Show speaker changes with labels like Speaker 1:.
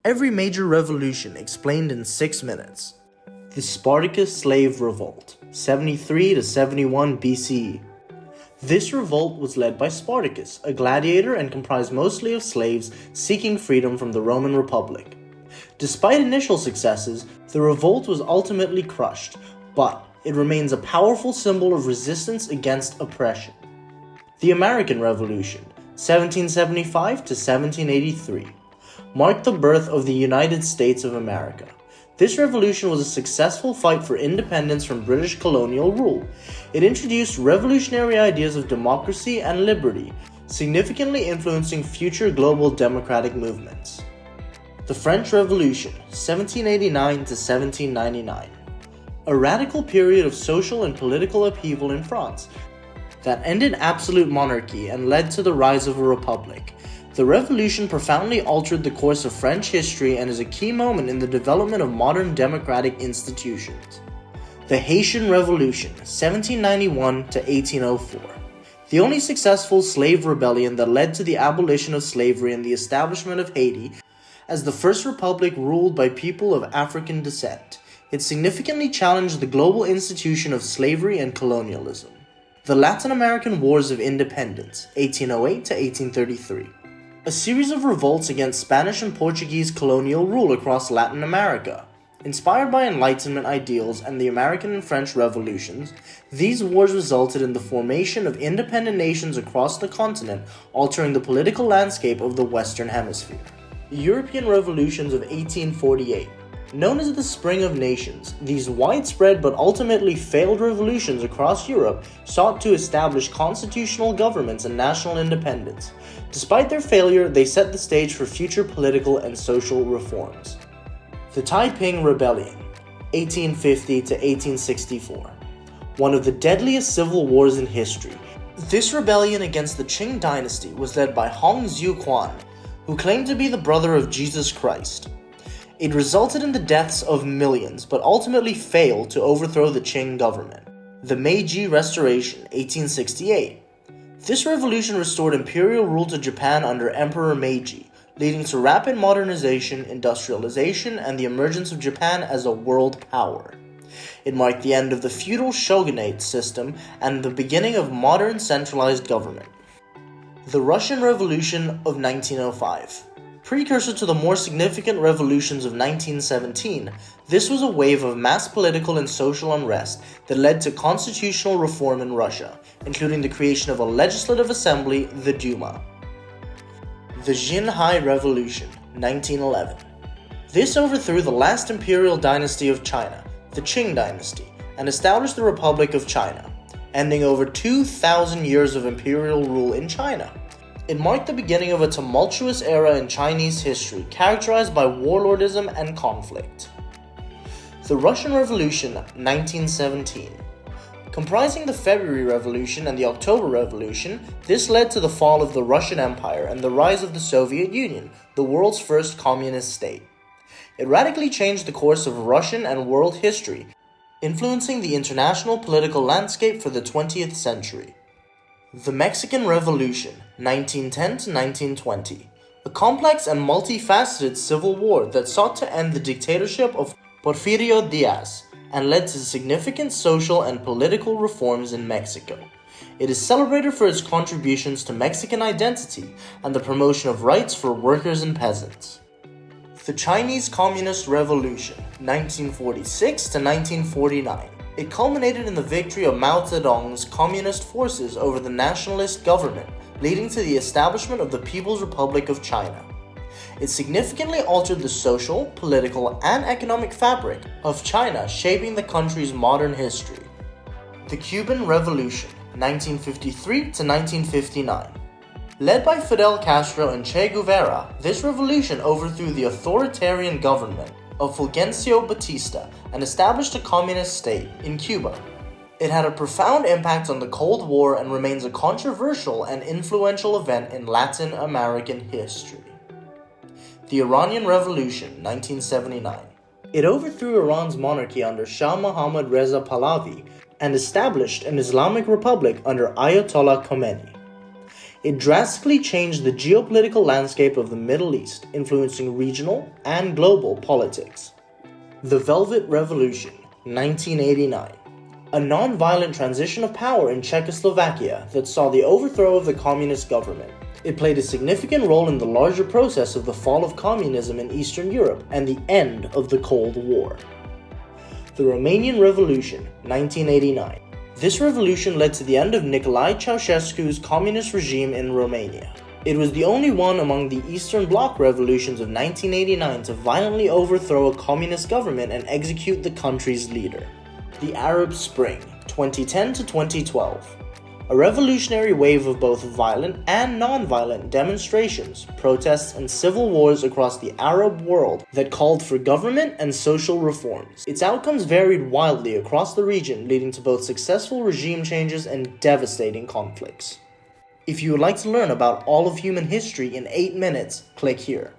Speaker 1: Every major revolution explained in 6 minutes. The Spartacus Slave Revolt, 73 to 71 BCE. This revolt was led by Spartacus, a gladiator, and comprised mostly of slaves seeking freedom from the Roman Republic. Despite initial successes, the revolt was ultimately crushed, but it remains a powerful symbol of resistance against oppression. The American Revolution, 1775 to 1783, marked the birth of the United States of America. This revolution was a successful fight for independence from British colonial rule. It introduced revolutionary ideas of democracy and liberty, significantly influencing future global democratic movements. The French Revolution, 1789 to 1799. A radical period of social and political upheaval in France that ended absolute monarchy and led to the rise of a republic. The revolution profoundly altered the course of French history and is a key moment in the development of modern democratic institutions. The Haitian Revolution, 1791 to 1804. The only successful slave rebellion that led to the abolition of slavery and the establishment of Haiti as the first republic ruled by people of African descent. It significantly challenged the global institution of slavery and colonialism. The Latin American Wars of Independence, 1808 to 1833. A series of revolts against Spanish and Portuguese colonial rule across Latin America. Inspired by Enlightenment ideals and the American and French revolutions, these wars resulted in the formation of independent nations across the continent, altering the political landscape of the Western Hemisphere. The European revolutions of 1848. Known as the Spring of Nations, these widespread but ultimately failed revolutions across Europe sought to establish constitutional governments and national independence. Despite their failure, they set the stage for future political and social reforms. The Taiping Rebellion, 1850 to 1864. One of the deadliest civil wars in history. This rebellion against the Qing dynasty was led by Hong Xiuquan, who claimed to be the brother of Jesus Christ. It resulted in the deaths of millions, but ultimately failed to overthrow the Qing government. The Meiji Restoration, 1868. This revolution restored imperial rule to Japan under Emperor Meiji, leading to rapid modernization, industrialization, and the emergence of Japan as a world power. It marked the end of the feudal shogunate system and the beginning of modern centralized government. The Russian Revolution of 1905. Precursor to the more significant revolutions of 1917, this was a wave of mass political and social unrest that led to constitutional reform in Russia, including the creation of a legislative assembly, the Duma. The Xinhai Revolution, 1911. This overthrew the last imperial dynasty of China, the Qing dynasty, and established the Republic of China, ending over 2,000 years of imperial rule in China. It marked the beginning of a tumultuous era in Chinese history, characterized by warlordism and conflict. The Russian Revolution, 1917. Comprising the February Revolution and the October Revolution, this led to the fall of the Russian Empire and the rise of the Soviet Union, the world's first communist state. It radically changed the course of Russian and world history, influencing the international political landscape for the 20th century. The Mexican Revolution, 1910 to 1920. A complex and multifaceted civil war that sought to end the dictatorship of Porfirio Diaz and led to significant social and political reforms in Mexico. It is celebrated for its contributions to Mexican identity and the promotion of rights for workers and peasants. The Chinese Communist Revolution, 1946 to 1949. It culminated in the victory of Mao Zedong's communist forces over the nationalist government, leading to the establishment of the People's Republic of China. It significantly altered the social, political, and economic fabric of China, shaping the country's modern history. The Cuban Revolution, 1953 to 1959. Led by Fidel Castro and Che Guevara, this revolution overthrew the authoritarian government of Fulgencio Batista and established a communist state in Cuba. It had a profound impact on the Cold War and remains a controversial and influential event in Latin American history. The Iranian Revolution, 1979. It overthrew Iran's monarchy under Shah Mohammad Reza Pahlavi and established an Islamic republic under Ayatollah Khomeini. It drastically changed the geopolitical landscape of the Middle East, influencing regional and global politics. The Velvet Revolution, 1989. A non-violent transition of power in Czechoslovakia that saw the overthrow of the communist government. It played a significant role in the larger process of the fall of communism in Eastern Europe and the end of the Cold War. The Romanian Revolution, 1989. This revolution led to the end of Nicolae Ceausescu's communist regime in Romania. It was the only one among the Eastern Bloc revolutions of 1989 to violently overthrow a communist government and execute the country's leader. The Arab Spring, 2010 to 2012. A revolutionary wave of both violent and non-violent demonstrations, protests, and civil wars across the Arab world that called for government and social reforms. Its outcomes varied wildly across the region, leading to both successful regime changes and devastating conflicts. If you would like to learn about all of human history in 8 minutes, click here.